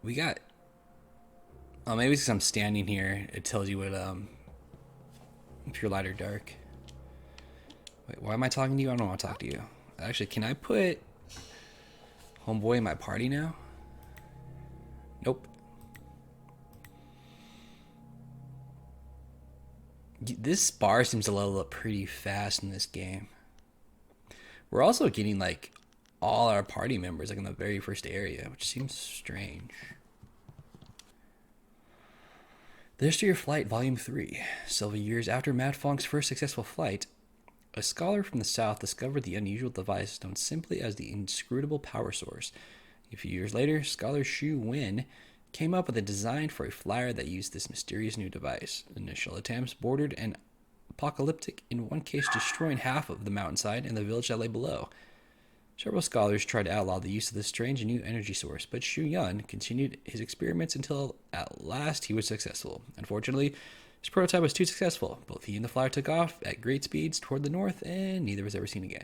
We got. Oh, maybe it's because I'm standing here. It tells you what if you're light or dark. Wait, why am I talking to you? I don't want to talk to you. Actually, can I put homeboy in my party now? Nope. This bar seems to level up pretty fast in this game. We're also getting like all our party members like in the very first area, which seems strange. The History of Flight, Volume 3. Several years after Matt Fonk's first successful flight, a scholar from the South discovered the unusual device known simply as the inscrutable power source. A few years later, scholar Xu Wen came up with a design for a flyer that used this mysterious new device. Initial attempts bordered an apocalyptic, in one case destroying half of the mountainside and the village that lay below. Several scholars tried to outlaw the use of this strange new energy source, but Xu Yun continued his experiments until at last he was successful. Unfortunately, his prototype was too successful. Both he and the flyer took off at great speeds toward the north, and neither was ever seen again.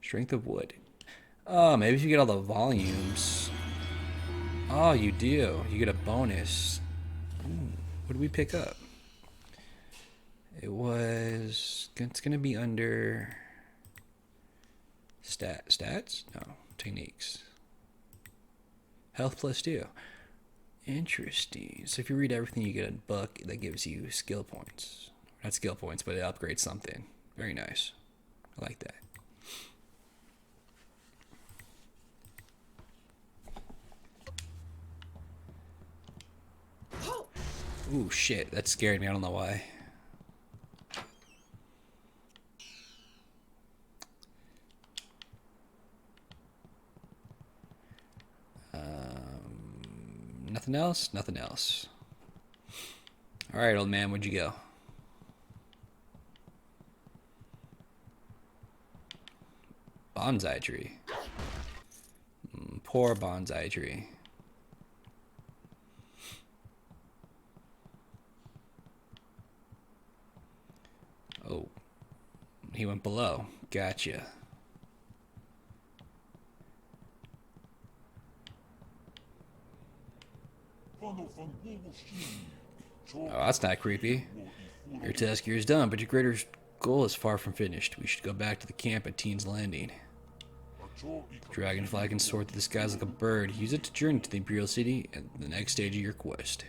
Strength of wood. Oh, maybe if you get all the volumes. Oh, you do. You get a bonus. Ooh, what did we pick up? It's going to be under stats? No, techniques. Health plus 2. Interesting. So if you read everything, you get a book that gives you skill points. Not skill points, but it upgrades something. Very nice. I like that. Ooh, shit. That scared me. I don't know why. Nothing else? Nothing else. Alright, old man. Where'd you go? Bonsai tree. Poor bonsai tree. Oh. He went below. Gotcha. Oh, that's not creepy. Your task here is done, but your greater goal is far from finished. We should go back to the camp at Teen's Landing. Dragonfly can soar through the skies like a bird. Use it to journey to the Imperial City and the next stage of your quest.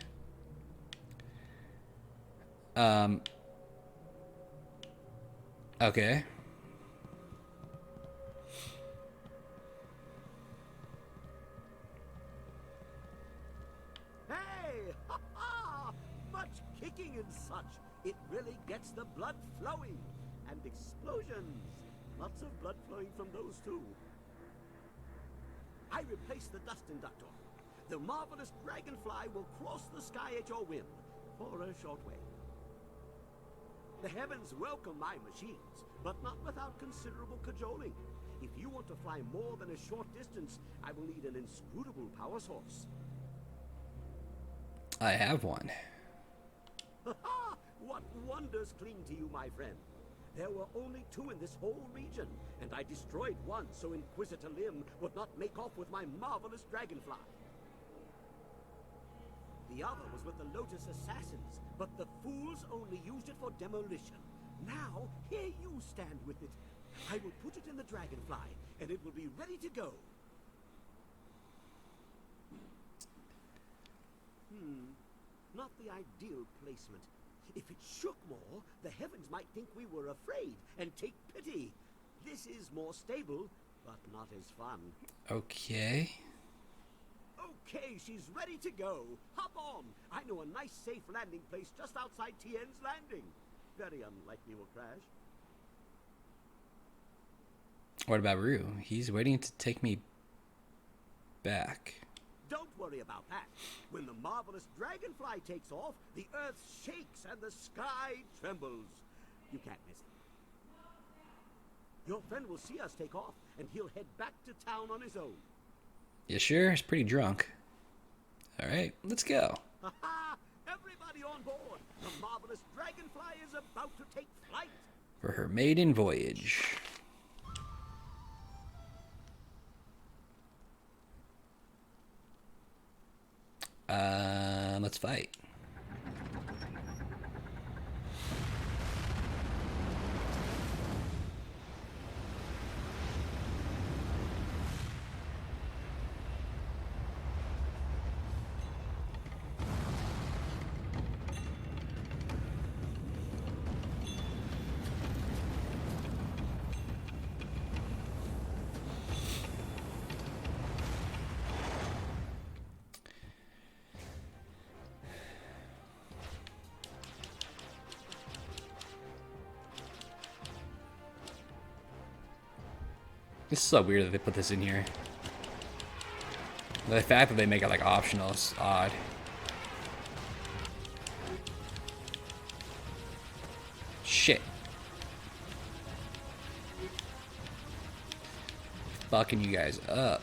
Okay. Hey! Ha ha! Much kicking and such. It really gets the blood flowing. And explosions. Lots of blood flowing from those too. I replaced the dust inductor. The marvelous dragonfly will cross the sky at your whim for a short way. The heavens welcome my machines, but not without considerable cajoling. If you want to fly more than a short distance, I will need an inscrutable power source. I have one. Ha! What wonders cling to you, my friend? There were only 2 in this whole region, and I destroyed one so Inquisitor Lim would not make off with my marvelous dragonfly. The other was with the Lotus Assassins, but the fools only used it for demolition. Now, here you stand with it. I will put it in the dragonfly, and it will be ready to go. Not the ideal placement. If it shook more, the heavens might think we were afraid and take pity. This is more stable, but not as fun. Okay. Okay, she's ready to go. Hop on. I know a nice safe landing place just outside Tien's Landing. Very unlikely we'll crash. What about Rue? He's waiting to take me back. Don't worry about that. When the marvelous dragonfly takes off, the earth shakes and the sky trembles. You can't miss it. Your friend will see us take off, and he'll head back to town on his own. You sure? He's pretty drunk. Alright, let's go. Ha-ha! Everybody on board! The marvelous dragonfly is about to take flight! For her. for her maiden voyage. Let's fight. This is so weird that they put this in here. The fact that they make it like optional is odd. Shit. Fucking you guys up.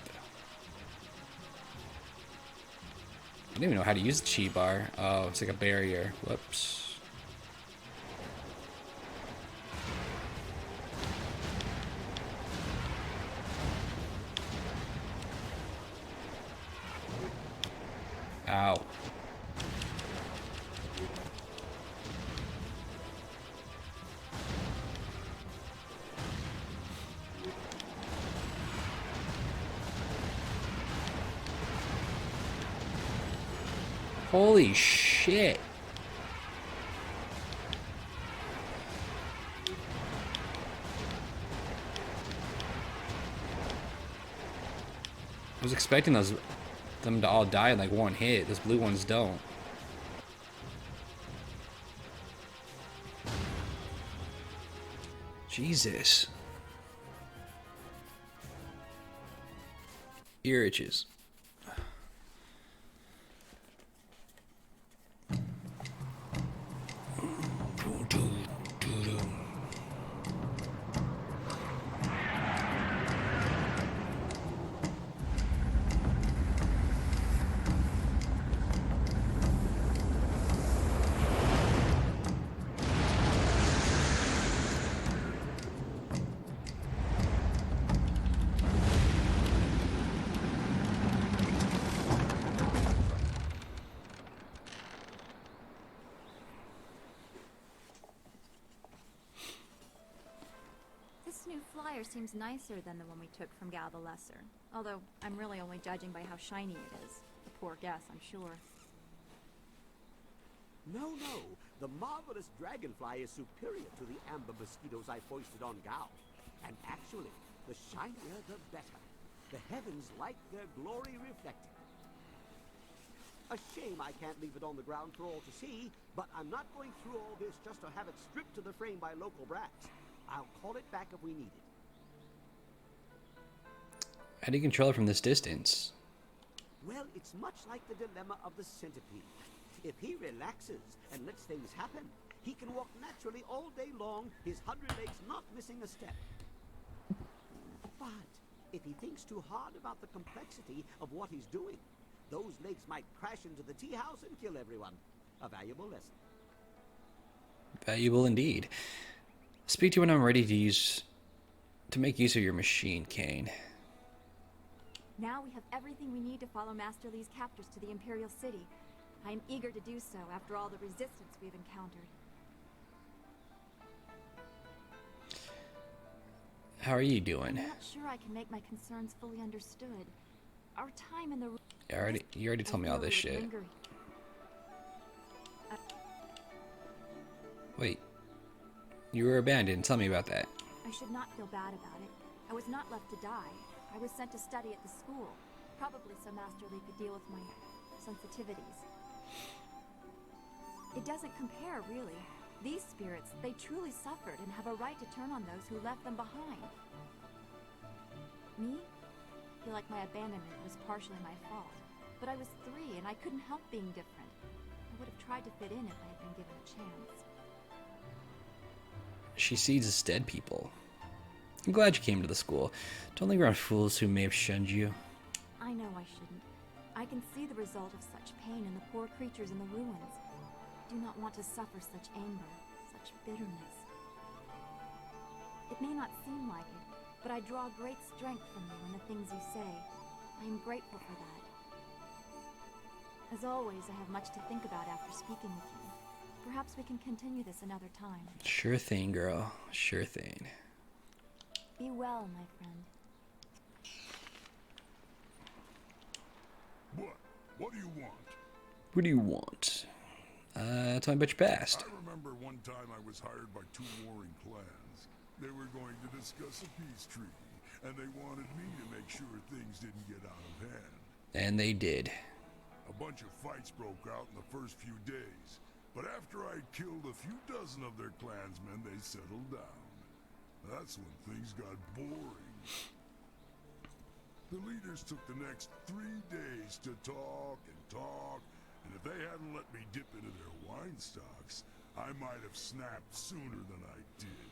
I don't even know how to use the chi bar. Oh, it's like a barrier. Whoops. Ow. Holy shit. I was expecting them to all die in like one hit. Those blue ones don't. Jesus. Ear itches. Seems nicer than the one we took from Gal the Lesser. Although, I'm really only judging by how shiny it is. A poor guess, I'm sure. No. The marvelous dragonfly is superior to the amber mosquitoes I foisted on Gal. And actually, the shinier the better. The heavens like their glory reflected. A shame I can't leave it on the ground for all to see, but I'm not going through all this just to have it stripped to the frame by local brats. I'll call it back if we need it. How do you control it from this distance? Well, it's much like the dilemma of the centipede. If he relaxes and lets things happen, he can walk naturally all day long, his 100 legs not missing a step. But if he thinks too hard about the complexity of what he's doing, those legs might crash into the tea house and kill everyone. A valuable lesson. Valuable indeed. Speak to you when I'm ready to make use of your machine, Kane. Now we have everything we need to follow Master Li's captors to the Imperial City. I am eager to do so after all the resistance we've encountered. How are you doing? I'm not sure I can make my concerns fully understood. Our time in the... You already told me all this shit. Wait. You were abandoned. Tell me about that. I should not feel bad about it. I was not left to die. I was sent to study at the school, probably so Master Li could deal with my sensitivities. It doesn't compare, really. These spirits, they truly suffered and have a right to turn on those who left them behind. Me? I feel like my abandonment was partially my fault. But I was 3 and I couldn't help being different. I would have tried to fit in if I had been given a chance. She sees as dead people. I'm glad you came to the school. Don't linger around fools who may have shunned you. I know I shouldn't. I can see the result of such pain in the poor creatures in the ruins. I do not want to suffer such anger, such bitterness. It may not seem like it, but I draw great strength from you and the things you say. I am grateful for that. As always, I have much to think about after speaking with you. Perhaps we can continue this another time. Sure thing, girl. Sure thing. Be well, my friend. What? What do you want? What do you want? Tell me about your past. I remember one time I was hired by two warring clans. They were going to discuss a peace treaty, and they wanted me to make sure things didn't get out of hand. And they did. A bunch of fights broke out in the first few days, but after I'd killed a few dozen of their clansmen, they settled down. That's when things got boring. The leaders took the next 3 days to talk and talk, and if they hadn't let me dip into their wine stocks, I might have snapped sooner than I did.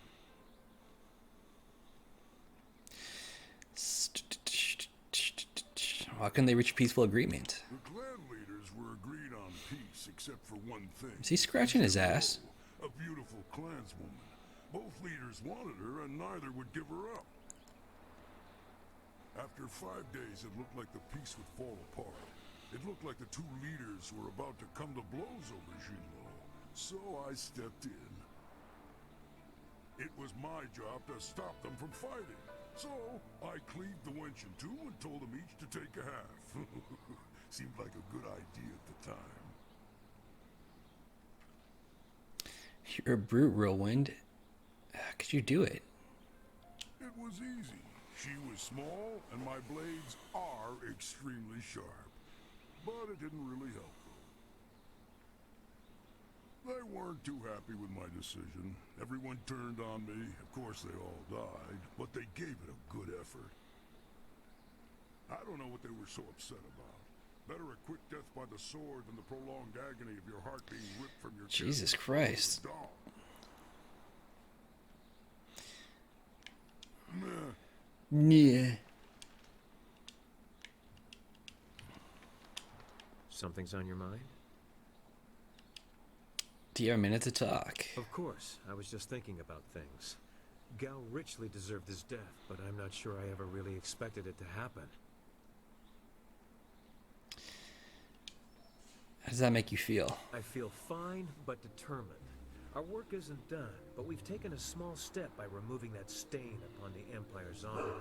How can they reach a peaceful agreement? The clan leaders were agreed on peace, except for one thing. Is he scratching his ass? A beautiful clanswoman. Both leaders wanted her, and neither would give her up. After 5 days, it looked like the peace would fall apart. It looked like the two leaders were about to come to blows over Jinlo. So I stepped in. It was my job to stop them from fighting. So I cleaved the wench in two and told them each to take a half. Seemed like a good idea at the time. You're a brute, Whirlwind. How could you do it? It was easy. She was small, and my blades are extremely sharp. But it didn't really help, though. They weren't too happy with my decision. Everyone turned on me. Of course, they all died, but they gave it a good effort. I don't know what they were so upset about. Better a quick death by the sword than the prolonged agony of your heart being ripped from your chest. Jesus Christ. Yeah. Something's on your mind? Do you have a minute to talk? Of course. I was just thinking about things. Gao richly deserved his death, but I'm not sure I ever really expected it to happen. How does that make you feel? I feel fine, but determined. Our work isn't done, but we've taken a small step by removing that stain upon the Empire's honor.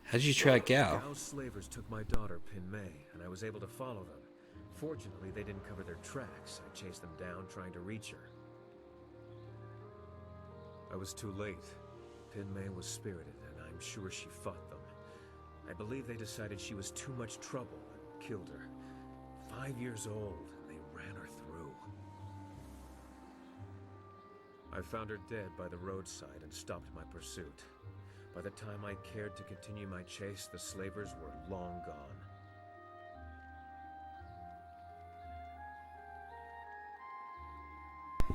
How did you track Gao? Gao's slavers took my daughter, Pin Mei, and I was able to follow them. Fortunately, they didn't cover their tracks. I chased them down, trying to reach her. I was too late. Pin Mei was spirited, and I'm sure she fought them. I believe they decided she was too much trouble and killed her. 5 years old, and they ran her through. I found her dead by the roadside and stopped my pursuit. By the time I cared to continue my chase, the slavers were long gone.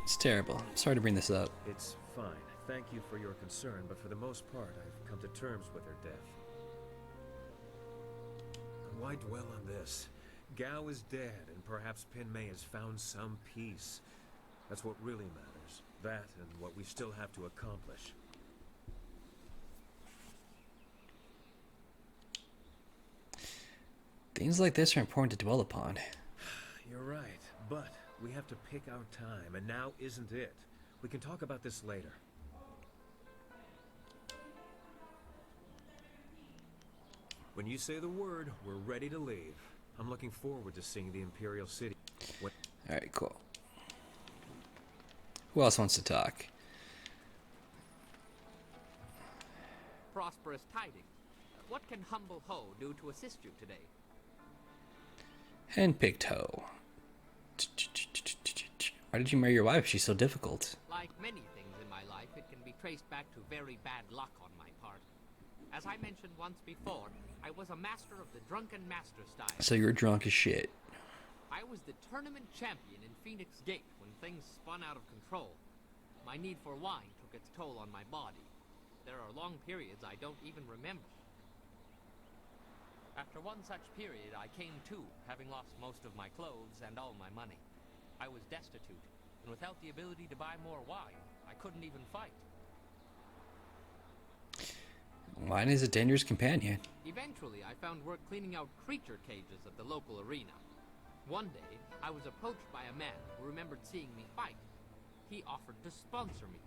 It's terrible. Sorry to bring this up. It's fine. Thank you for your concern, but for the most part, I've come to terms with her death. Why dwell on this? Gao is dead, and perhaps Pin Mei has found some peace. That's what really matters. That and what we still have to accomplish. Things like this are important to dwell upon. You're right, but we have to pick our time, and now isn't it. We can talk about this later. When you say the word, we're ready to leave. I'm looking forward to seeing the Imperial City. Alright, cool. Who else wants to talk? Prosperous tidings. What can humble Ho do to assist you today? Handpicked hoe. Why did you marry your wife? She's so difficult. Like many things in my life, it can be traced back to very bad luck on my part. As I mentioned once before, I was a master of the drunken master style. So you're drunk as shit. I was the tournament champion in Phoenix Gate when things spun out of control. My need for wine took its toll on my body. There are long periods I don't even remember. After one such period, I came to, having lost most of my clothes and all my money. I was destitute, and without the ability to buy more wine, I couldn't even fight. Mine is a dangerous companion. Eventually, I found work cleaning out creature cages at the local arena. One day, I was approached by a man who remembered seeing me fight. He offered to sponsor me.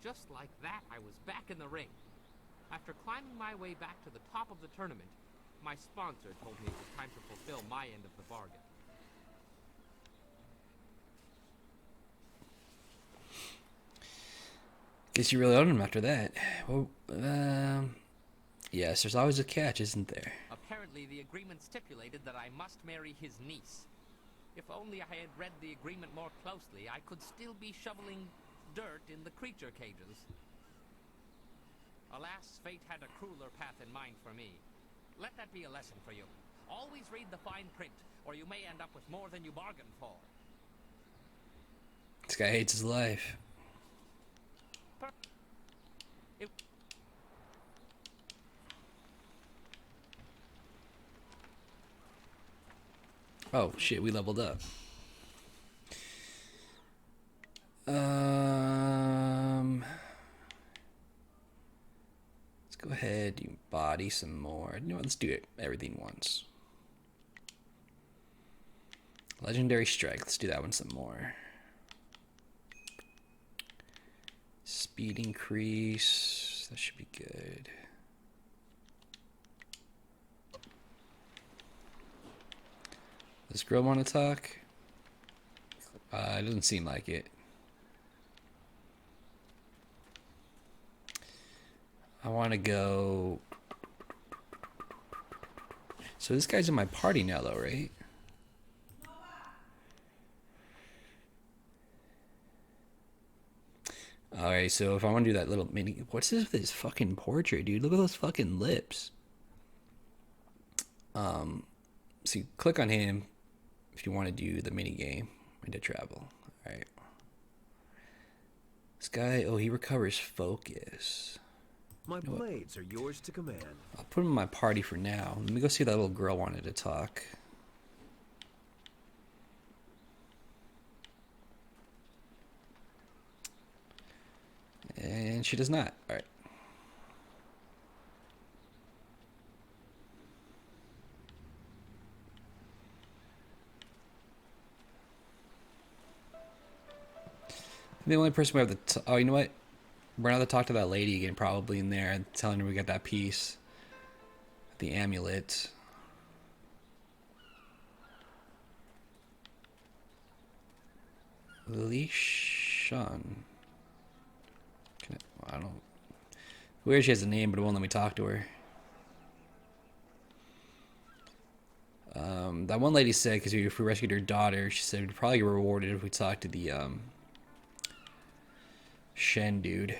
Just like that, I was back in the ring. After climbing my way back to the top of the tournament, my sponsor told me it was time to fulfill my end of the bargain. Guess you really own him after that. Well, yes, there's always a catch, isn't there? Apparently, the agreement stipulated that I must marry his niece. If only I had read the agreement more closely, I could still be shoveling dirt in the creature cages. Alas, fate had a crueler path in mind for me. Let that be a lesson for you. Always read the fine print, or you may end up with more than you bargained for. This guy hates his life. It Oh shit, we leveled up. Let's go ahead and body some more. You know what, let's do it everything once. Legendary strike, let's do that one some more. Speed increase, that should be good. Does this girl want to talk? It doesn't seem like it. I want to go. So this guy's in my party now, though, right? Alright, so if I want to do that little mini... What's this with his fucking portrait, dude? Look at those fucking lips. So you click on him if you want to do the mini game into travel. Alright. This guy, oh, he recovers focus. My blades are yours to command. I'll put him in my party for now. Let me go see if that little girl wanted to talk. And she does not. Alright. The only person we have to... Oh, you know what? We're going to have to talk to that lady again, probably, in there, telling her we got that piece. The amulet. Lishun. I don't... Weird she has a name, but it won't let me talk to her. That one lady said, because if we rescued her daughter, she said we'd probably get rewarded if we talked to the, Shen dude.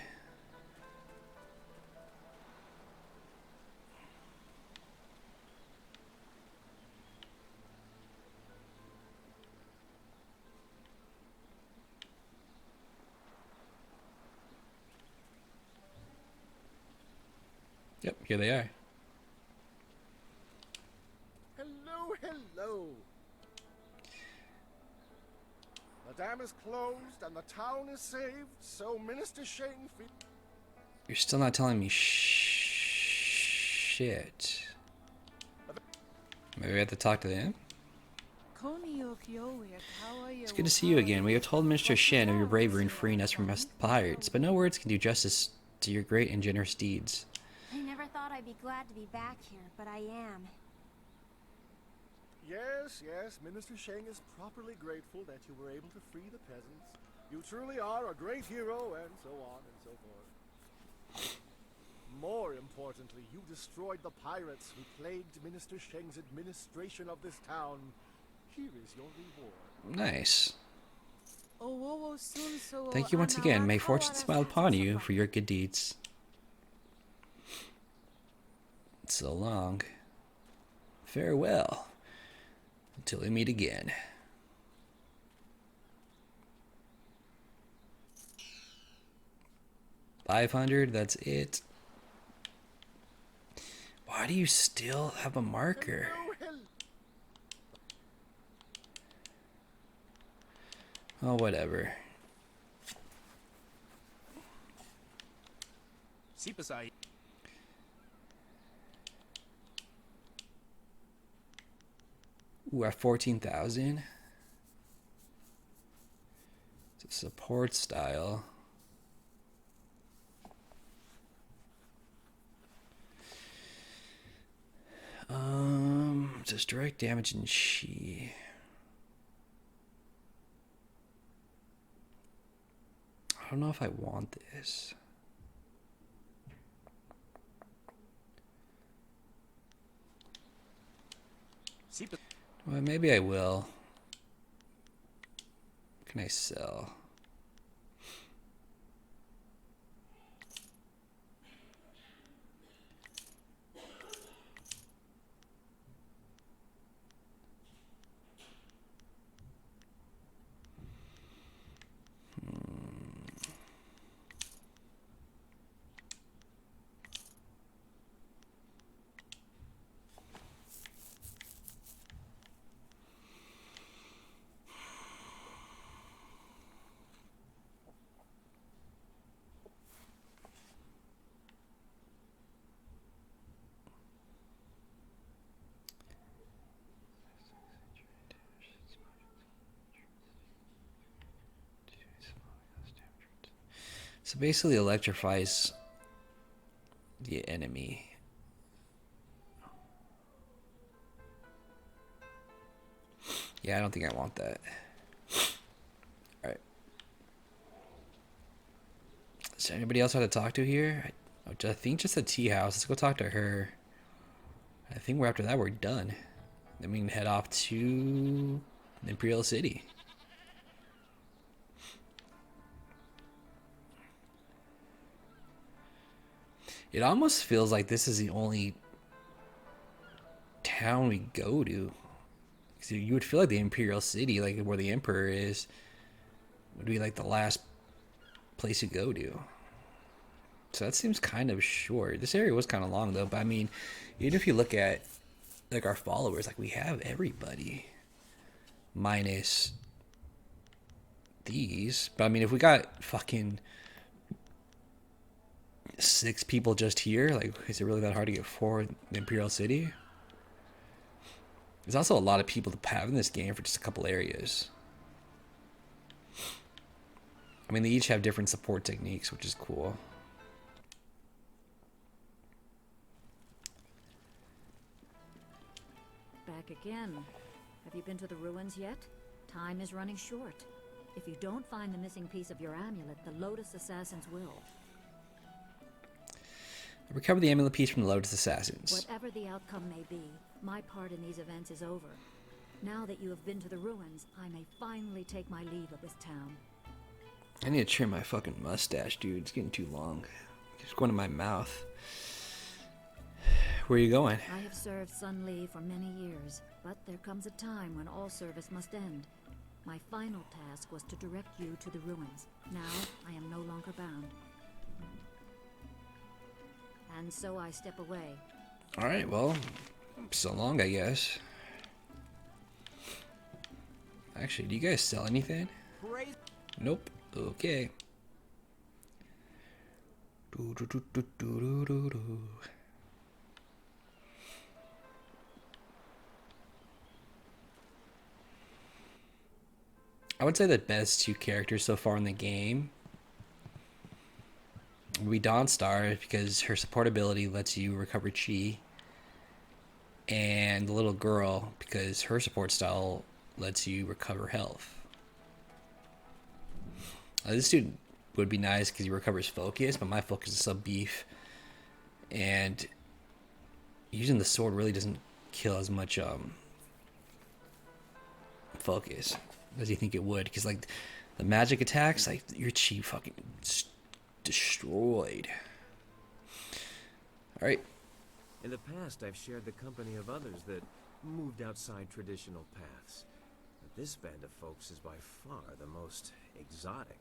Yep, here they are. Hello, hello. The dam is closed and the town is saved, so Minister Shane You're still not telling me shit. Maybe I have to talk to them? It's good to see you again. We have told Mr. Shen of your bravery in freeing us from us pirates, but no words can do justice to your great and generous deeds. I never thought I'd be glad to be back here, but I am. Yes, yes, Minister Shang is properly grateful that you were able to free the peasants. You truly are a great hero, and so on and so forth. More importantly, you destroyed the pirates who plagued Minister Sheng's administration of this town. Here is your reward. Nice. Thank you once again. May fortune smile upon you for your good deeds. So long. Farewell. Until we meet again. $500, that's it. Why do you still have a marker? Oh, whatever. Sipasai. Ooh, at 14,000. It's a support style. Just direct damage and chi. I don't know if I want this. Well, maybe I will. What can I sell? So basically electrifies the enemy. Yeah, I don't think I want that. Alright. Is there anybody else I have to talk to here? I think just the tea house. Let's go talk to her. I think after that we're done. Then we can head off to Imperial City. It almost feels like this is the only town we go to. So you would feel like the Imperial City, like where the Emperor is, would be like the last place you go to. So that seems kind of short. This area was kind of long though, but I mean, even if you look at like our followers, like we have everybody minus these. But I mean, if we got fucking 6 people just here, like is it really that hard to get 4 in the Imperial City? There's also a lot of people to have in this game for just a couple areas. I mean, they each have different support techniques, which is cool. Back again. Have you been to the ruins yet? Time is running short. If you don't find the missing piece of your amulet, the Lotus Assassins will. Recover the amulet piece from the Lotus Assassins. Whatever the outcome may be, my part in these events is over. Now that you have been to the ruins, I may finally take my leave of this town. I need to trim my fucking mustache, dude. It's getting too long. It's going to my mouth. Where are you going? I have served Sun Li for many years, but there comes a time when all service must end. My final task was to direct you to the ruins. Now, I am no longer bound. And so I step away. Alright, well, so long, I guess. Actually, do you guys sell anything? Nope. Okay. I would say the best 2 characters so far in the game would be Dawnstar, because her support ability lets you recover chi, and the little girl because her support style lets you recover health. This dude would be nice because he recovers focus, but my focus is sub beef, and using the sword really doesn't kill as much focus as you think it would, because like the magic attacks, like your chi fucking destroyed. All right. In the past, I've shared the company of others that moved outside traditional paths. But this band of folks is by far the most exotic.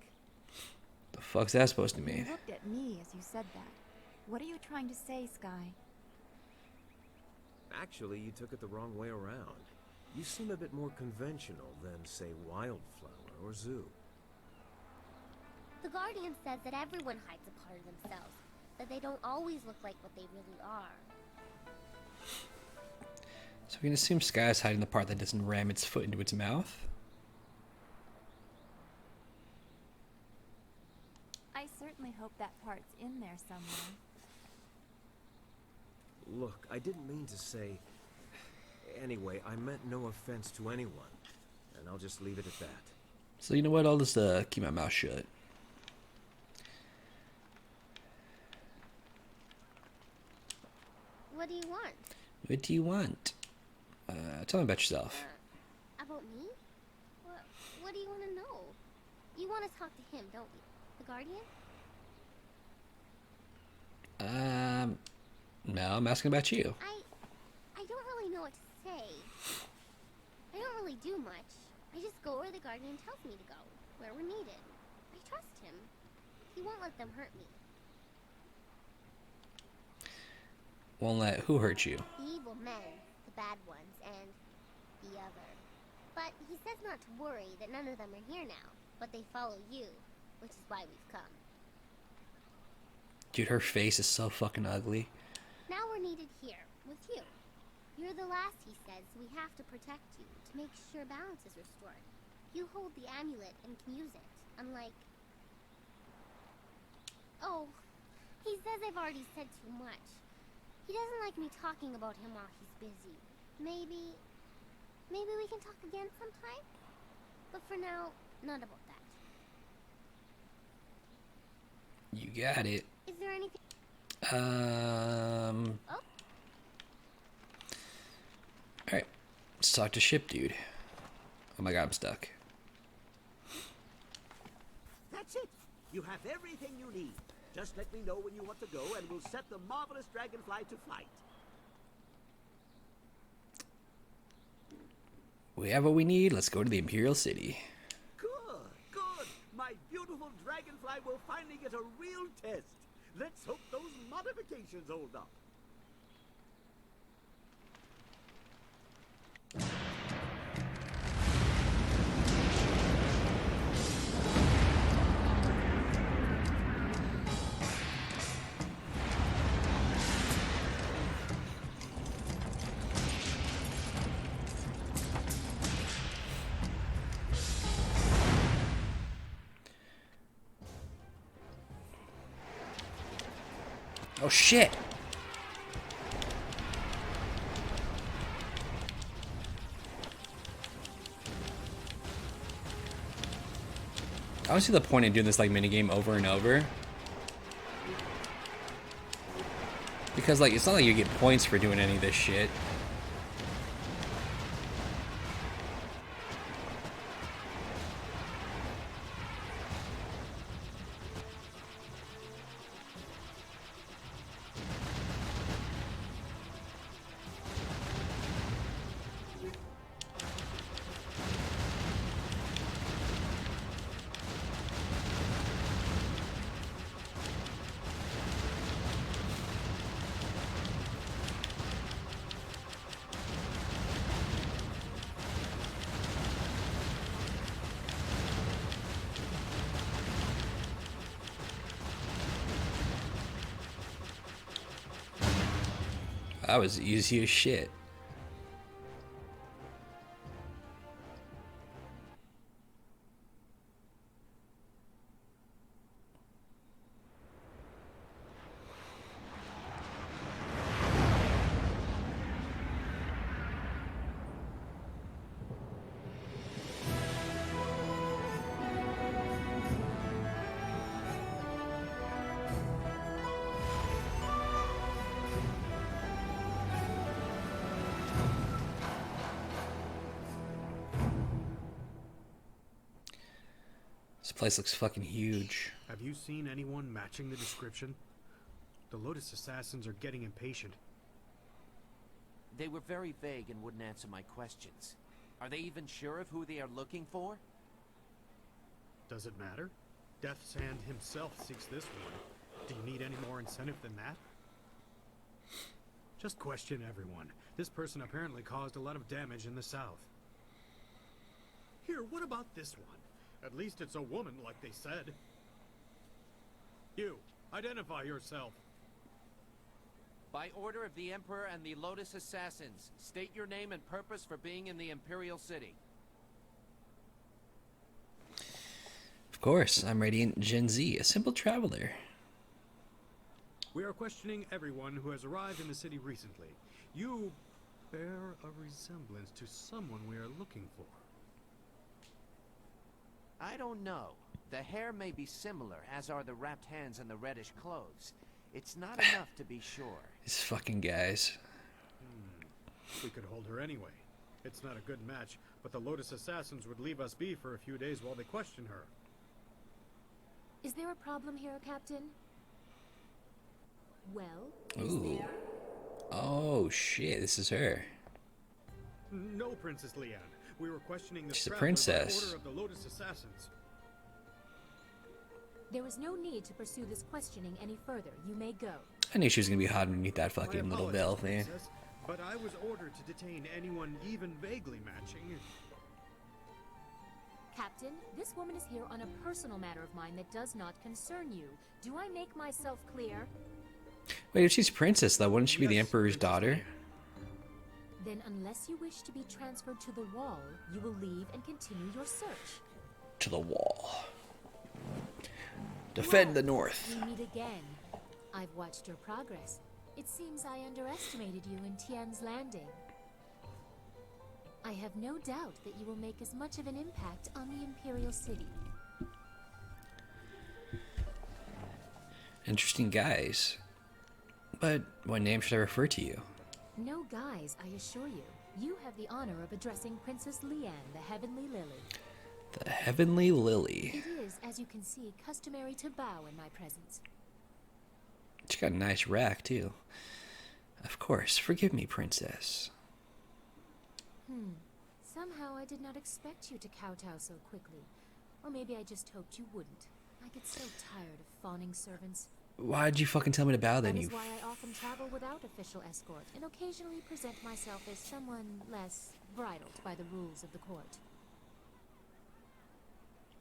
The fuck's that supposed to You mean? looked at me as you said that. What are you trying to say, Sky? Actually, you took it the wrong way around. You seem a bit more conventional than, say, Wildflower or Zoo. The Guardian says that everyone hides a part of themselves. The but they don't always look like what they really are. So we can assume Sky is hiding the part that doesn't ram its foot into its mouth. I certainly hope that part's in there somewhere. Look, I didn't mean to say... Anyway, I meant no offense to anyone. And I'll just leave it at that. So you know what? I'll just keep my mouth shut. What do you want? What do you want? Tell me about yourself. About me? What do you want to know? You want to talk to him, don't you? The Guardian? No, I'm asking about you. I don't really know what to say. I don't really do much. I just go where the Guardian tells me to go, where we're needed. I trust him. He won't let them hurt me. Won't let who hurt you? The evil men, the bad ones, and the other. But he says not to worry, that none of them are here now, but they follow you, which is why we've come. Dude, her face is so fucking ugly. Now we're needed here, with you. You're the last, he says, so we have to protect you, to make sure balance is restored. You hold the amulet and can use it, unlike... Oh, he says I've already said too much. He doesn't like me talking about him while he's busy. Maybe we can talk again sometime? But for now, not about that. You got it. Is there anything... Oh? Alright. Let's talk to Ship Dude. Oh my god, I'm stuck. That's it. You have everything you need. Just let me know when you want to go, and we'll set the marvelous dragonfly to flight. We have what we need. Let's go to the Imperial City. Good, good. My beautiful dragonfly will finally get a real test. Let's hope those modifications hold up. Oh shit! I don't see the point in doing this like minigame over and over. Because like it's not like you get points for doing any of this shit. That was easy as shit. This place looks fucking huge. Have you seen anyone matching the description? The Lotus Assassins are getting impatient. They were very vague and wouldn't answer my questions. Are they even sure of who they are looking for? Does it matter? Death's Hand himself seeks this one. Do you need any more incentive than that? Just question everyone. This person apparently caused a lot of damage in the south. Here, what about this one? At least it's a woman, like they said. You, identify yourself. By order of the Emperor and the Lotus Assassins, state your name and purpose for being in the Imperial City. Of course, I'm Radiant Gen Z, a simple traveler. We are questioning everyone who has arrived in the city recently. You bear a resemblance to someone we are looking for. I don't know. The hair may be similar, as are the wrapped hands and the reddish clothes. It's not enough to be sure. These fucking guys. We could hold her anyway. It's not a good match, but the Lotus Assassins would leave us be for a few days while they question her. Is there a problem here, Captain? Well, Ooh. Oh shit, this is her. No, Princess Leanne. We were questioning the She's a traveler princess. by order of the Lotus Assassins. there is no need to pursue this questioning any further. You may go. I knew she was gonna be hot underneath that My fucking little apologies, veil thing. Princess, but I was ordered to detain anyone even vaguely matching. Captain, this woman is here on a personal matter of mine that does not concern you. Do I make myself clear? Wait, if she's princess though, wouldn't she be the Yes, Emperor's Princess daughter? Leanne. Then unless you wish to be transferred to the wall, you will leave and continue your search. To the wall. Defend the North. We meet again. I've watched your progress. It seems I underestimated you in Tian's Landing. I have no doubt that you will make as much of an impact on the Imperial City. Interesting guys. But what name should I refer to you? No guys, I assure you. You have the honor of addressing Princess Leanne, the Heavenly Lily. The Heavenly Lily. It is, as you can see, customary to bow in my presence. She got a nice rack too. Of course, forgive me, princess. Somehow I did not expect you to kowtow so quickly. Or maybe I just hoped you wouldn't. I get so tired of fawning servants. Why'd you fucking tell me to bow then, That you is why I often travel without official escort, and occasionally present myself as someone less bridled by the rules of the court.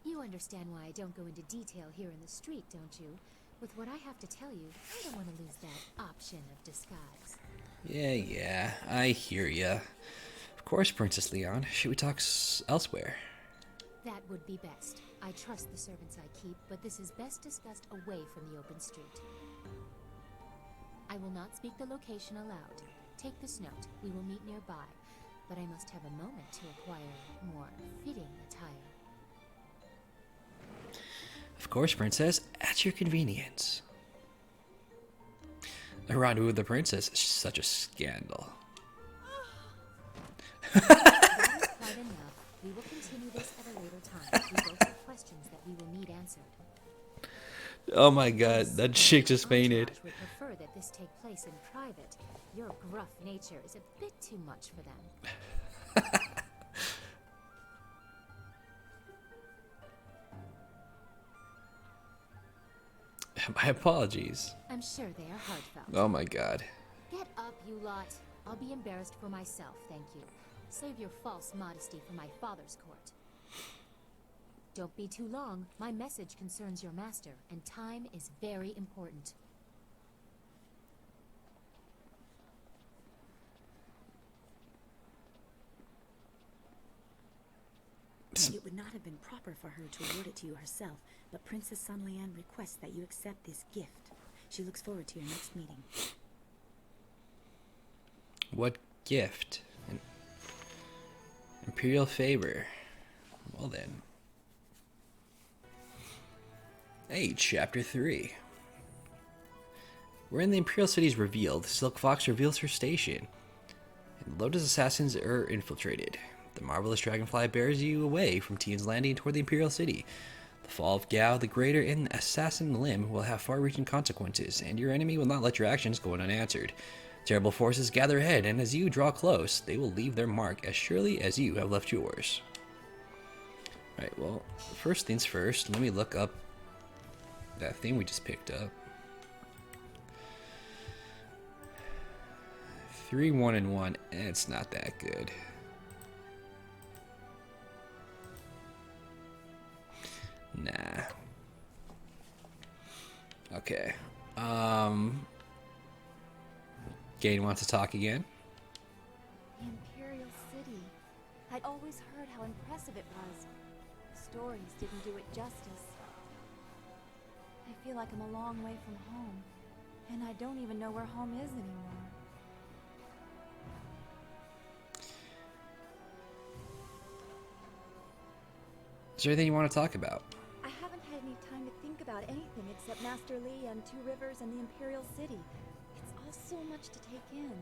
You understand why I don't go into detail here in the street, don't you? With what I have to tell you, I don't want to lose that option of disguise. Yeah, I hear ya. Of course, Princess Leon. Should we talk elsewhere? That would be best. I trust the servants I keep, but this is best discussed away from the open street. I will not speak the location aloud. Take this note. We will meet nearby, but I must have a moment to acquire more fitting attire. Of course, princess. At your convenience. A rendezvous with the princess is such a scandal. That is quite enough. We will continue this at a later time. We both have questions that we will need answered. Oh my god, that chick just fainted. Entourage would prefer that this take place in private. Your gruff nature is a bit too much for them. My apologies. I'm sure they are heartfelt. Oh my god. Get up, you lot. I'll be embarrassed for myself, thank you. Save your false modesty for my father's court. Don't be too long. My message concerns your master, and time is very important. It would not have been proper for her to award it to you herself, but Princess Sun Lian requests that you accept this gift. She looks forward to your next meeting. What gift? An imperial favor. Well then. Hey, Chapter 3. Wherein the Imperial City is revealed, Silk Fox reveals her station, and Lotus assassins are infiltrated. The marvelous dragonfly bears you away from Tian's Landing toward the Imperial City. The fall of Gao the Greater and the Assassin Limb will have far-reaching consequences, and your enemy will not let your actions go unanswered. Terrible forces gather ahead, and as you draw close, they will leave their mark as surely as you have left yours. Alright, well, first things first, let me look up that thing we just picked up. 3, 1, and 1, it's not that good. Nah. Okay. Jade wants to talk again. The Imperial City. I'd always heard how impressive it was. The stories didn't do it justice. I feel like I'm a long way from home, and I don't even know where home is anymore. Is there anything you want to talk about? I haven't had any time to think about anything except Master Li and Two Rivers and the Imperial City. It's all so much to take in.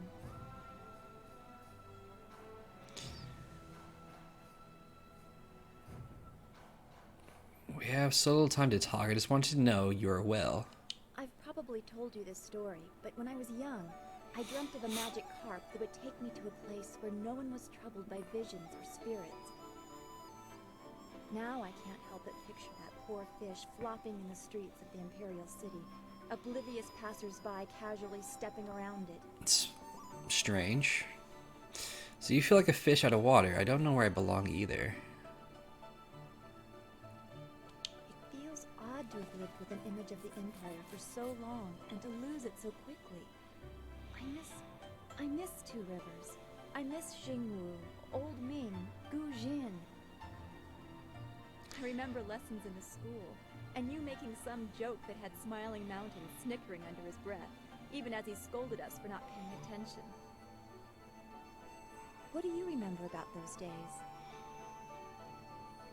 We have so little time to talk. I just want you to know you are well. I've probably told you this story, but when I was young, I dreamt of a magic carp that would take me to a place where no one was troubled by visions or spirits. Now I can't help but picture that poor fish flopping in the streets of the Imperial City, oblivious passers-by casually stepping around it. It's strange. So you feel like a fish out of water. I don't know where I belong either. It feels odd to have lived with an image of the Empire for so long and to lose it so quickly. I miss Two Rivers. I miss Xingwu, Old Ming, Gu Jin. I remember lessons in the school, and you making some joke that had Smiling Mountain snickering under his breath, even as he scolded us for not paying attention. What do you remember about those days?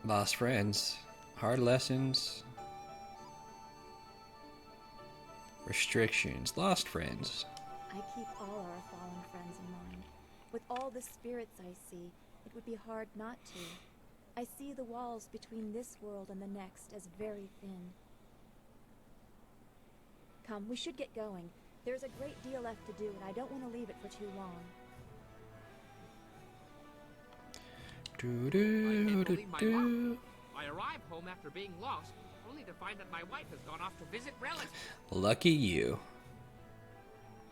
Lost friends. Hard lessons. Restrictions. Lost friends. I keep all our fallen friends in mind. With all the spirits I see, it would be hard not to. I see the walls between this world and the next as very thin. Come, we should get going. There's a great deal left to do, and I don't want to leave it for too long. I can't believe my luck. I arrived home after being lost, only to find that my wife has gone off to visit relatives. Lucky you.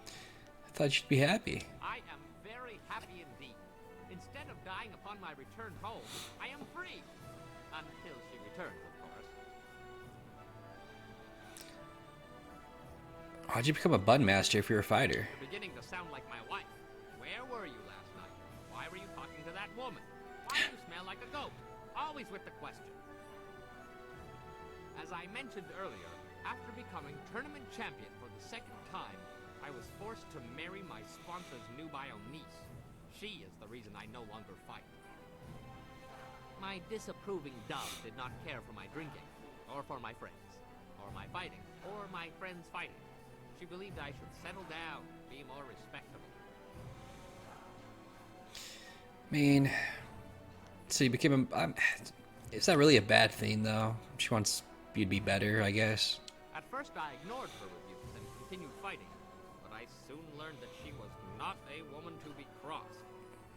I thought you'd be happy. I am very happy indeed. Instead of dying upon my return home, I am free. Until she returns, of course. How'd you become a bun master if you're a fighter? You're beginning to sound like my wife. Where were you last night? Why were you talking to that woman? Why do you smell like a goat? Always with the question. As I mentioned earlier, after becoming tournament champion for the second time, I was forced to marry my sponsor's nubile niece. She is the reason I no longer fight. My disapproving dove did not care for my drinking, or for my friends, or my fighting, or my friends fighting. She believed I should settle down, be more respectable. I mean, so you became a... it's not really a bad thing, though. She wants you to be better, I guess. At first I ignored her rebukes and continued fighting, but I soon learned that she was not a woman to be crossed.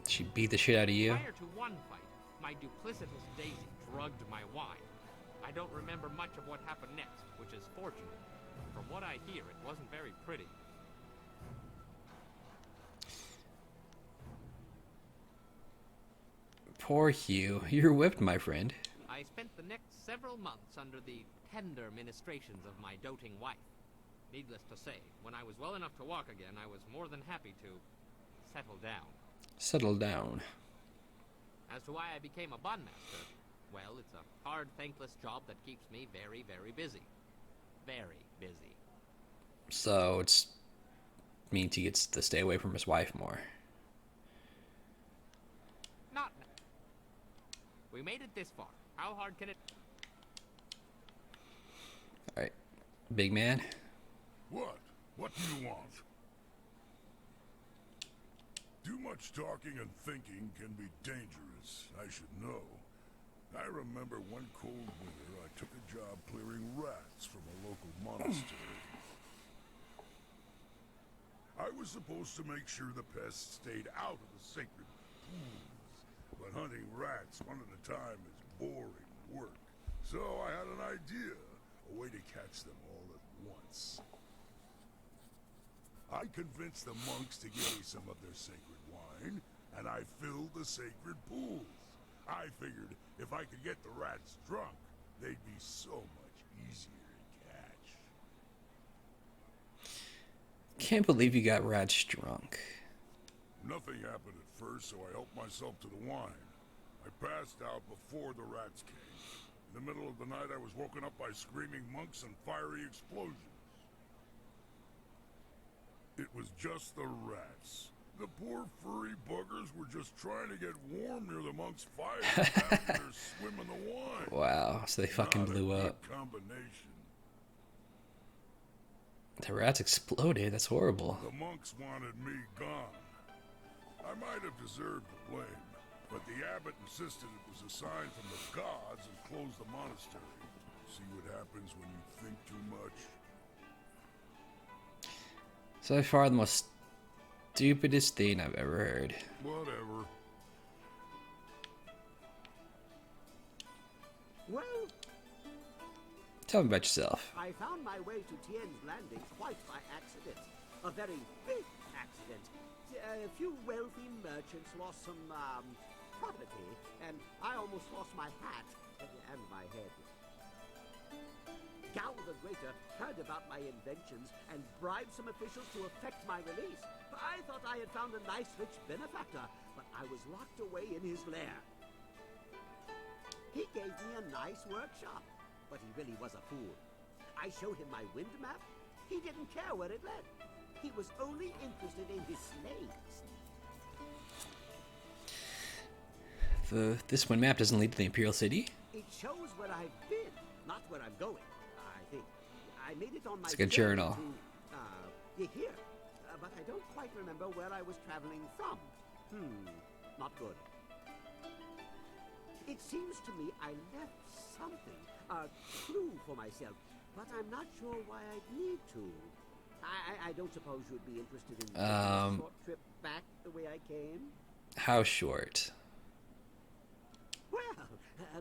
She beat the shit out of you? Prior to one fight, my duplicitous Daisy drugged my wine. I don't remember much of what happened next, which is fortunate. From what I hear, it wasn't very pretty. Poor Hugh. You're whipped, my friend. I spent the next several months under the tender ministrations of my doting wife. Needless to say, when I was well enough to walk again, I was more than happy to settle down. Settle down. As to why I became a bond master, well, it's a hard, thankless job that keeps me very, very busy. Very busy. So it's means he gets to stay away from his wife more. Not now. We made it this far. How hard can it... Alright. Big man. What? What do you want? Too much talking and thinking can be dangerous, I should know. I remember one cold winter I took a job clearing rats from a local monastery. I was supposed to make sure the pests stayed out of the sacred pools, but hunting rats one at a time is boring work. So I had an idea, a way to catch them all at once. I convinced the monks to give me some of their sacred wine, and I filled the sacred pools. I figured if I could get the rats drunk, they'd be so much easier to catch. can't believe you got rats drunk. Nothing happened at first, so I helped myself to the wine. I passed out before the rats came. In the middle of the night, I was woken up by screaming monks and fiery explosions. It was just the rats. The poor furry buggers were just trying to get warm near the monks' fire after their swim in the wine. Wow, so they fucking Not a blew good up. combination. The rats exploded. That's horrible. The monks wanted me gone. I might have deserved the blame, but the abbot insisted it was a sign from the gods and closed the monastery. See what happens when you think too much? So far, the most stupidest thing I've ever heard. Whatever. Well, Tell me about yourself. I found my way to Tien's Landing quite by accident. A very big accident. A few wealthy merchants lost some, property, and I almost lost my hat and my head. Gao the Greater heard about my inventions and bribed some officials to effect my release. I thought I had found a nice, rich benefactor, but I was locked away in his lair. He gave me a nice workshop, but he really was a fool. I showed him my wind map. He didn't care where it led. He was only interested in his slaves. This one map doesn't lead to the Imperial City? It shows where I've been, not where I'm going, I think. I made it on my It's like a journey journal. to here, but I don't quite remember where I was traveling from. Not good. It seems to me I left something, a clue for myself, but I'm not sure why I'd need to. I don't suppose you'd be interested in taking a short trip back the way I came? How short? Well,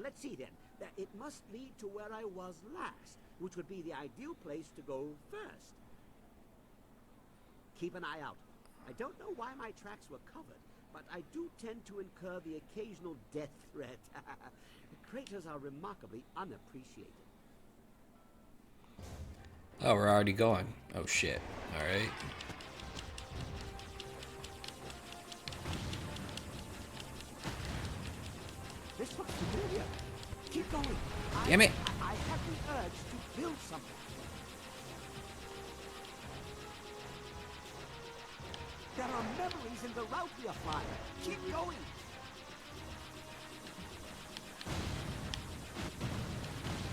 let's see then. It must lead to where I was last, which would be the ideal place to go first. Keep an eye out. I don't know why my tracks were covered, but I do tend to incur the occasional death threat. Craters are remarkably unappreciated. Oh, we're already going. Oh shit. Alright. This looks familiar. Keep going. Damn it. I have the urge to build something. There are memories in the route we are flying. Keep going.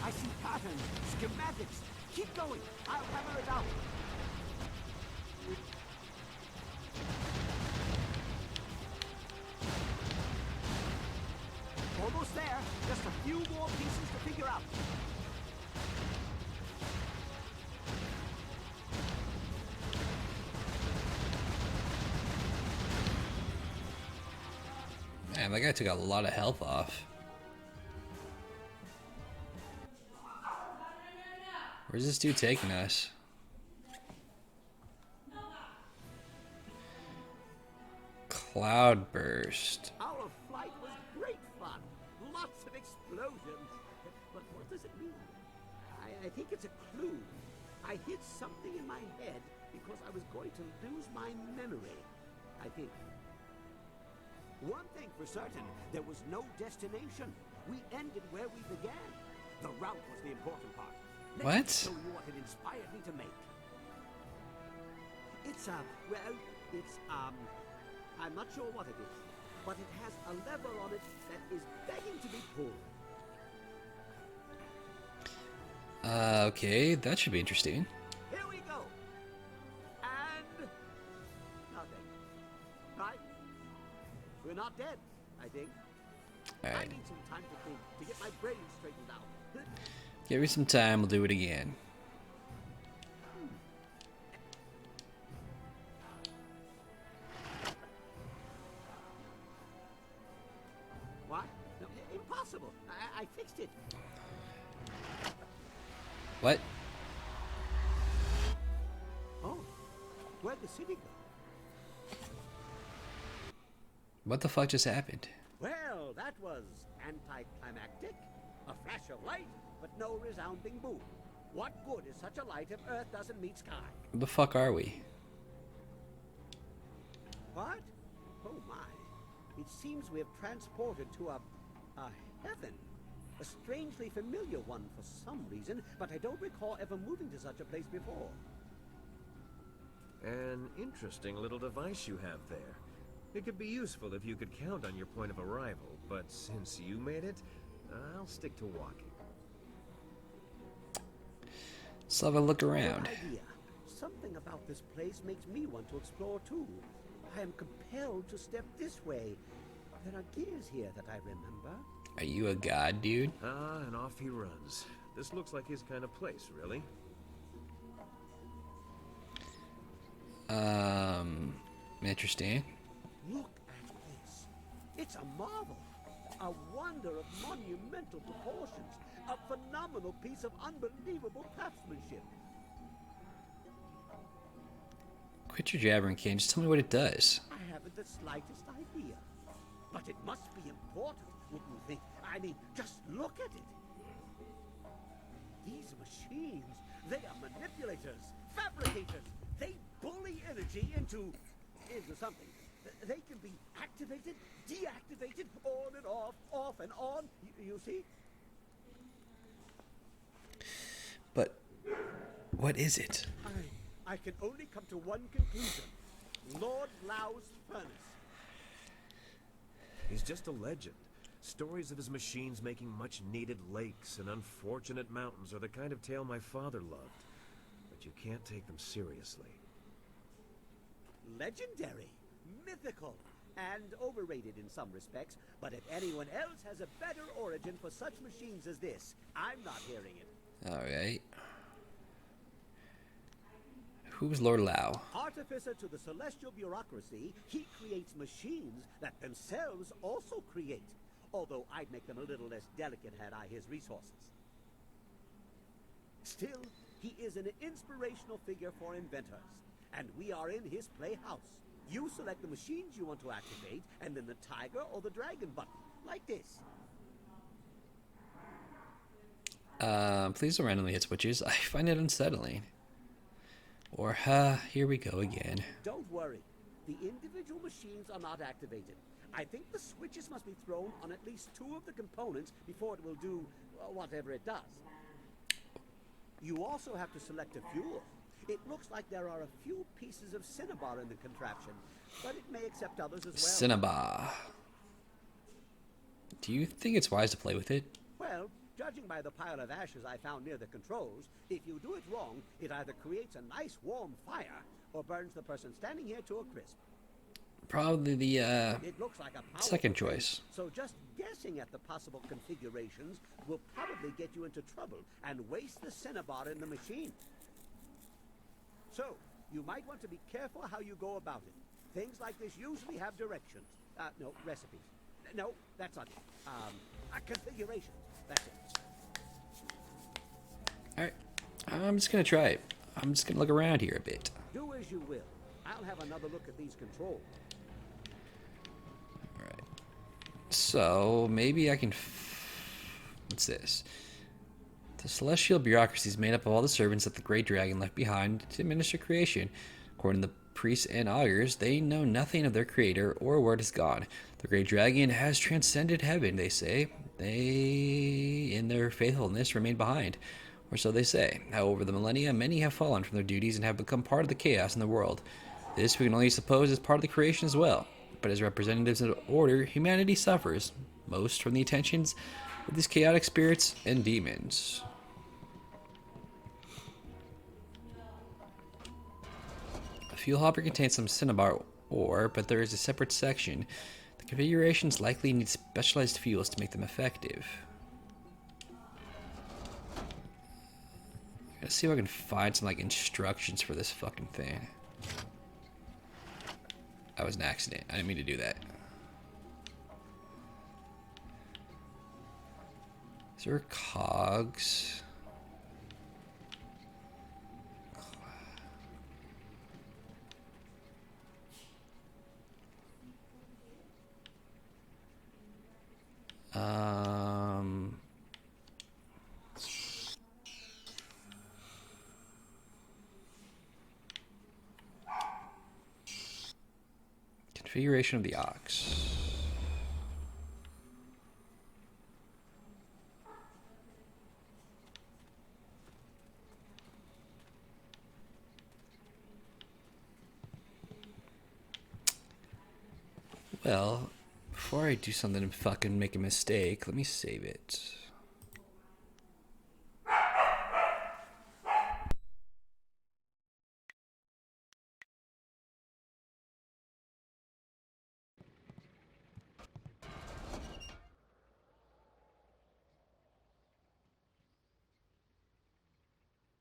I see patterns, schematics. Keep going. I'll hammer it out. Almost there. Just a few more pieces to figure out. Man, that guy took a lot of health off. Where's this dude taking us? Cloudburst. Our flight was great fun. Lots of explosions. But what does it mean? I think it's a clue. I hid something in my head because I was going to lose my memory. I think. One thing for certain, there was no destination. We ended where we began. The route was the important part. Let me What? show you what it inspired me to make. It's I'm not sure what it is, but it has a lever on it that is begging to be pulled. Okay, that should be interesting. Here we go. And nothing. Right? We're not dead, I think. I Alright. need some time to think, to get my brain straightened out. Give me some time, we'll do it again. What? No, impossible. I fixed it. What? Oh, where'd the city go? What the fuck just happened? Well, that was anticlimactic. A flash of light, but no resounding boom. What good is such a light if Earth doesn't meet sky? Where the fuck are we? It seems we have transported to a heaven. A strangely familiar one for some reason, but I don't recall ever moving to such a place before. An interesting little device you have there. It could be useful if you could count on your point of arrival, but since you made it, I'll stick to walking. Let's have a look around. Good idea. Something about this place makes me want to explore too. I am compelled to step this way. There are gears here that I remember. Are you a god, dude? Ah, and off he runs. This looks like his kind of place, really. Interesting. Look at this. It's a marvel. A wonder of monumental proportions. A phenomenal piece of unbelievable craftsmanship. Quit your jabbering, Kane. Just tell me what it does. I haven't the slightest idea. But it must be important, wouldn't you think? I mean, just look at it. These machines, they are manipulators, fabricators. They bully energy into something. They can be activated, deactivated, on and off and on. You see? But what is it? I can only come to one conclusion. Lord Lau's furnace. He's just a legend. Stories of his machines making much-needed lakes and unfortunate mountains are the kind of tale my father loved. But you can't take them seriously. Legendary, mythical, and overrated in some respects. But if anyone else has a better origin for such machines as this, I'm not hearing it. All right. Who's Lord Lau? Artificer to the celestial bureaucracy, he creates machines that themselves also create. Although I'd make them a little less delicate had I his resources. Still, he is an inspirational figure for inventors. And we are in his playhouse. You select the machines you want to activate, and then the tiger or the dragon button, like this. Please don't randomly hit switches. I find it unsettling. Or, here we go again. Don't worry. The individual machines are not activated. I think the switches must be thrown on at least two of the components before it will do whatever it does. You also have to select a fuel. It looks like there are a few pieces of cinnabar in the contraption, but it may accept others as well. Cinnabar. Do you think it's wise to play with it? Well, judging by the pile of ashes I found near the controls, if you do it wrong, it either creates a nice warm fire or burns the person standing here to a crisp. Probably the It looks like a second powerful choice. thing, so just guessing at the possible configurations will probably get you into trouble and waste the cinnabar in the machine. So, you might want to be careful how you go about it. Things like this usually have directions. No, recipes. No, that's not it. Configurations. That's it. Alright. I'm just gonna try it. I'm just gonna look around here a bit. Do as you will. I'll have another look at these controls. Alright. So, maybe I can... What's this? The celestial bureaucracy is made up of all the servants that the great dragon left behind to administer creation. According to the priests and augurs, they know nothing of their creator or where it has gone. The great dragon has transcended heaven, they say. They, in their faithfulness, remain behind. Or so they say. However, the millennia, many have fallen from their duties and have become part of the chaos in the world. This we can only suppose is part of the creation as well. But as representatives of order, humanity suffers most from the attentions of these chaotic spirits and demons. A fuel hopper contains some cinnabar ore, but there is a separate section. The configurations likely need specialized fuels to make them effective. Let's see if I can find some like instructions for this fucking thing. That was an accident. I didn't mean to do that. Is there cogs? Configuration of the ox. Well, before I do something and fucking make a mistake, let me save it.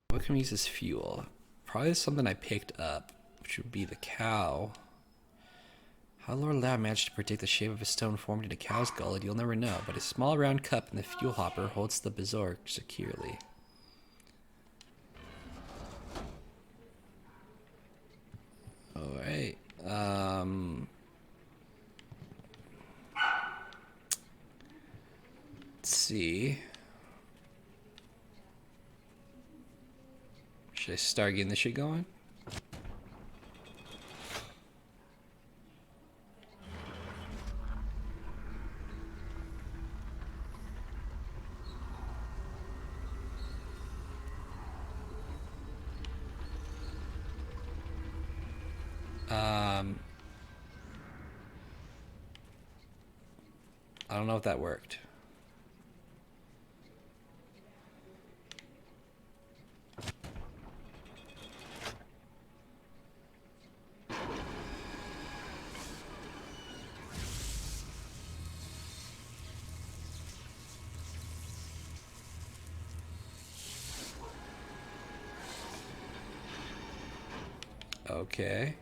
What can we use as fuel? Probably something I picked up, which would be the cow. How Lord Lab managed to predict the shape of a stone formed in a cow's gullet, you'll never know, but a small round cup in the fuel hopper holds the Bezork securely. Alright, let's see. Should I start getting this shit going? I don't know if that worked. Okay.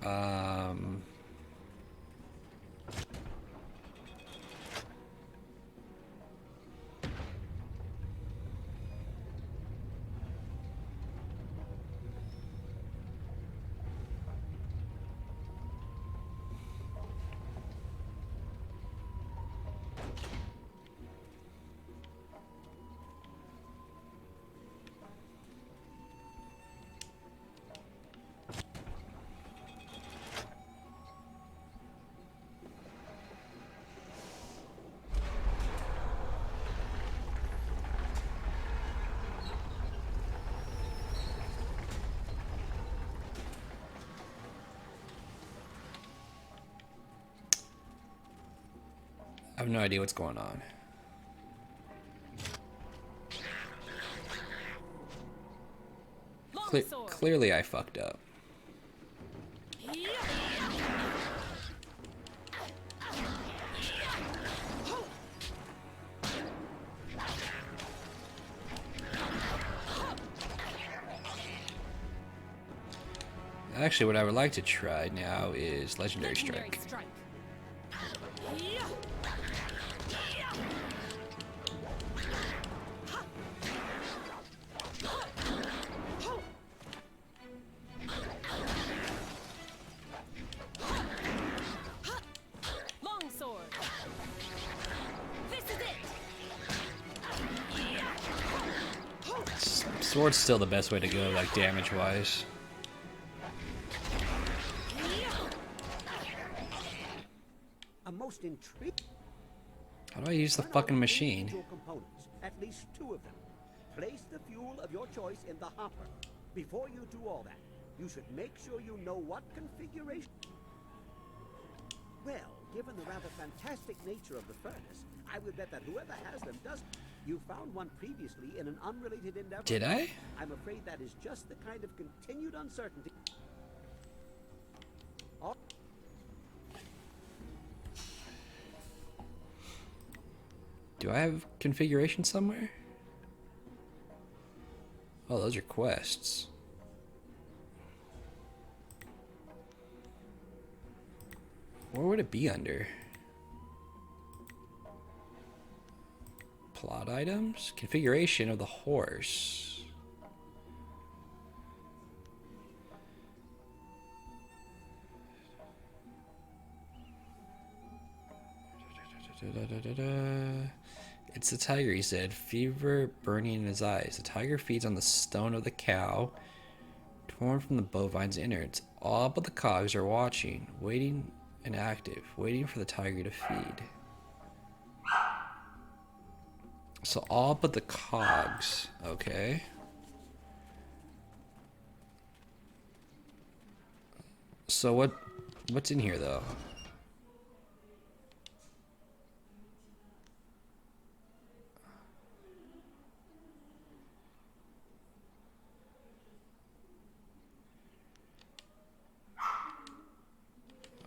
Um, I have no idea what's going on. Clearly I fucked up. Actually, what I would like to try now is Legendary Strike. Sword's still the best way to go, like damage-wise. A most intriguing. How do I use the fucking machine? Components, at least 2 of them. Place the fuel of your choice in the hopper. Before you do all that, you should make sure you know what configuration. Well, given the rather fantastic nature of the furnace, I would bet that whoever has them does. You found one previously in an unrelated endeavor. Did I? I'm afraid that is just the kind of continued uncertainty. Oh. Do I have configuration somewhere? Oh, those are quests. Where would it be under? Plot items? Configuration of the horse. It's the tiger, he said, fever burning in his eyes. The tiger feeds on the stone of the cow, torn from the bovine's innards. All but the cogs are watching, waiting and active, waiting for the tiger to feed. So all but the cogs, okay. So what's in here though?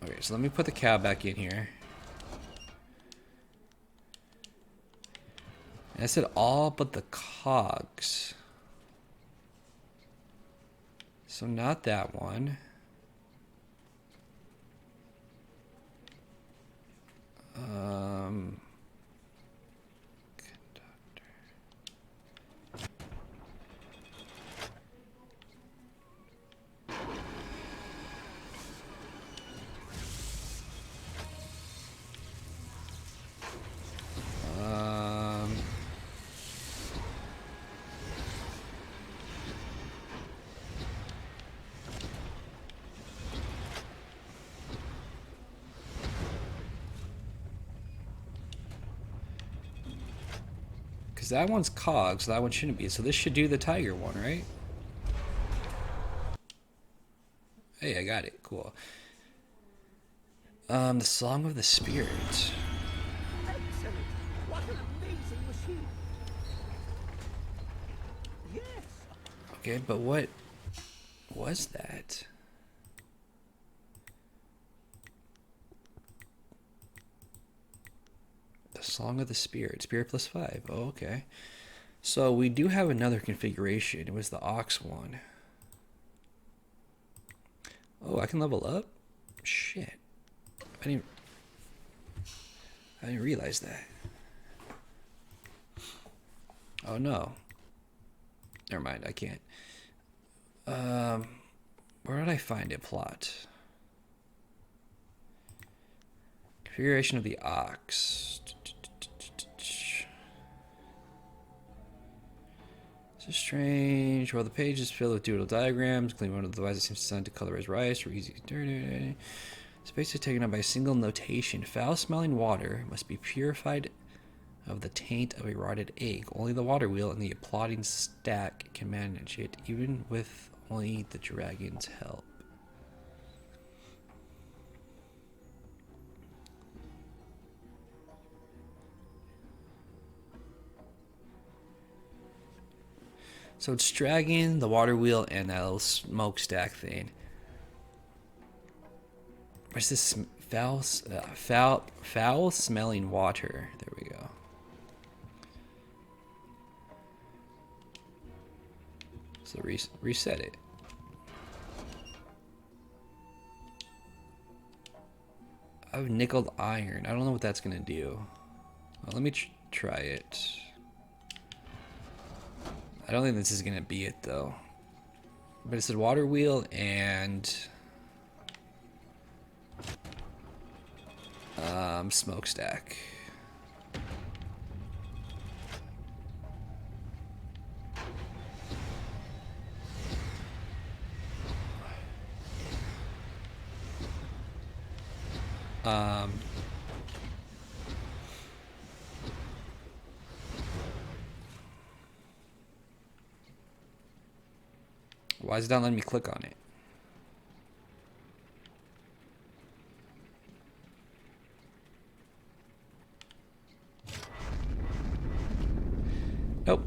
Okay, so let me put the cow back in here. And I said all but the cogs. So not that one. Because that one's cogs, so that one shouldn't be. So this should do the tiger one, right? Hey, I got it. Cool. The Song of the Spirit. Excellent! What an amazing machine! Yes! Okay, but what was that? The Song of the Spirit. Spirit plus 5. Oh, okay. So we do have another configuration. It was the Ox one. Oh, I can level up? Shit. I didn't realize that. Oh no. Never mind, I can't. Where did I find it? Plot. Configuration of the ox. This is strange. Well, the page is filled with doodle diagrams. Clean one of the devices seems designed to colorize rice or easy. Space is taken up by a single notation. Foul-smelling water must be purified of the taint of a rotted egg. Only the water wheel and the applauding stack can manage it, even with only the dragon's help. So it's dragon, the water wheel, and that little smokestack thing. Where's this foul smelling water? There we go. So reset it. I have nickel iron. I don't know what that's gonna do. Well, let me try it. I don't think this is gonna be it though. But it said water wheel and smokestack. Why is it not letting me click on it? Nope.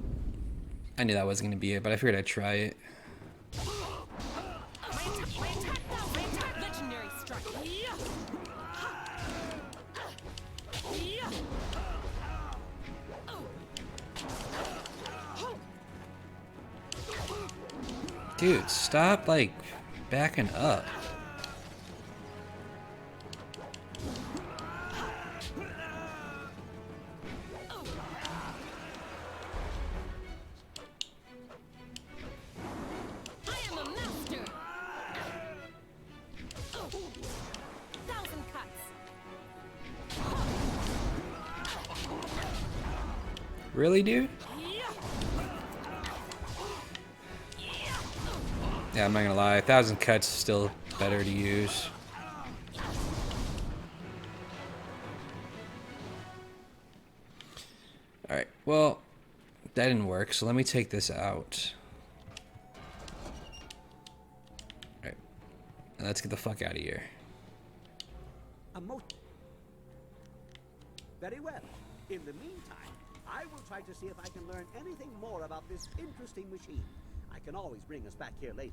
I knew that wasn't going to be it, but I figured I'd try it. Dude, stop, like, backing up. Really, dude? Yeah, I'm not gonna lie. 1,000 cuts is still better to use. Alright, well, that didn't work, so let me take this out. Alright, let's get the fuck out of here. Very well. In the meantime, I will try to see if I can learn anything more about this interesting machine. I can always bring us back here later.